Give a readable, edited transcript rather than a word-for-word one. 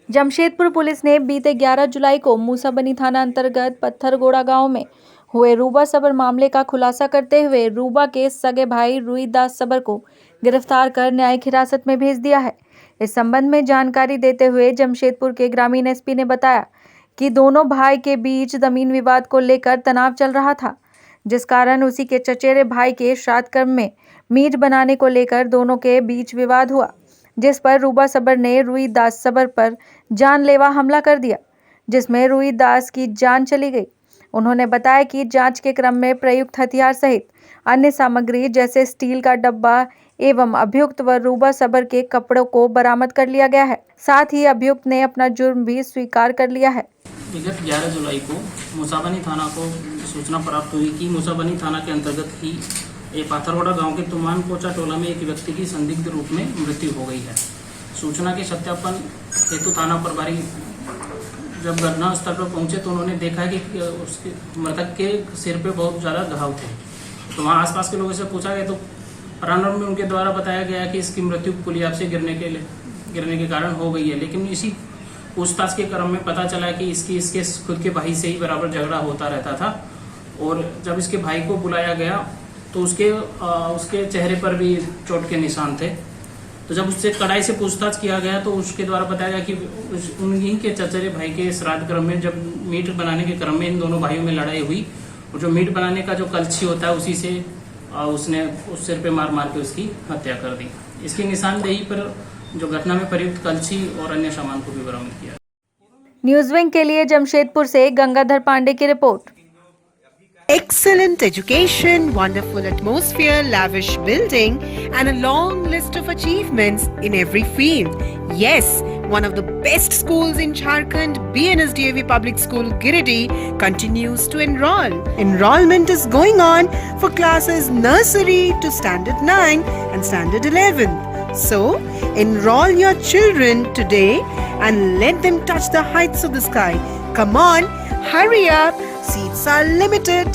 Jamshedpur police ने बीते 11 जुलाई को मूसाबनी थाना अंतर्गत पत्थरगोड़ा गांव में हुए रूबा सबर मामले का खुलासा करते हुए रूबा के सगे भाई रुईदास सबर को गिरफ्तार कर न्यायिक हिरासत में भेज दिया है। इस संबंध में जानकारी देते हुए जमशेदपुर के ग्रामीण एसपी ने बताया कि दोनों भाई के बीच जमीन विवाद को लेकर तनाव चल रहा था, जिस कारण उसी के चचेरे भाई के श्राद्ध कर्म में मीट बनाने को लेकर दोनों के बीच विवाद हुआ, जिस पर रूबा सबर ने रुईदास सबर पर जानलेवा हमला कर दिया, जिसमें रुईदास की जान चली गई। उन्होंने बताया कि जांच के क्रम में प्रयुक्त हथियार सहित अन्य सामग्री जैसे स्टील का डब्बा एवं अभियुक्त व रूबा सबर के कपड़ों को बरामद कर लिया गया है। साथ ही अभियुक्त ने अपना जुर्म भी स्वीकार कर लिया है। विगत 11 जुलाई को मूसाबनी थाना को सूचना प्राप्त हुई कि मूसाबनी थाना के अंतर्गत ही ये पाथरगोड़ा गांव के तुमान पोचा टोला में एक व्यक्ति की संदिग्ध रूप में मृत्यु हो गई है। सूचना के सत्यापन हेतु थाना प्रभारी जब घटनास्थल पर पहुंचे तो उन्होंने देखा कि उसके मृतक के सिर पे बहुत ज़्यादा घाव थे। तो वहाँ आसपास के लोगों से पूछा गया तो प्रारंभ में उनके द्वारा बताया गया कि इसकी मृत्यु पुलिया से गिरने के कारण हो गई है, लेकिन इसी पूछताछ के क्रम में पता चला कि इसके खुद के भाई से ही बराबर झगड़ा होता रहता था। और जब इसके भाई को बुलाया गया तो उसके चेहरे पर भी चोट के निशान थे। तो जब उससे कड़ाई से पूछताछ किया गया तो उसके द्वारा बताया गया कि उन्हीं के चचेरे भाई के श्राद्ध क्रम में जब मीट बनाने के क्रम में इन दोनों भाइयों में लड़ाई हुई और जो मीट बनाने का जो कलछी होता है उसी से उसने उस सिर पे मार के उसकी हत्या कर दी। इसकी निशानदेही पर जो घटना में प्रयुक्त कलछी और अन्य सामान को भी बरामद किया। न्यूज विंग के लिए जमशेदपुर से गंगाधर पांडे की report. Excellent education, wonderful atmosphere, lavish building, and a long list of achievements in every field. Yes, one of the best schools in Jharkhand, BNSDAV Public School Giridih, continues to enroll. Enrollment is going on for classes nursery to standard 9 and standard 11. So, enroll your children today and let them touch the heights of the sky. Come on, hurry up. Seats are limited.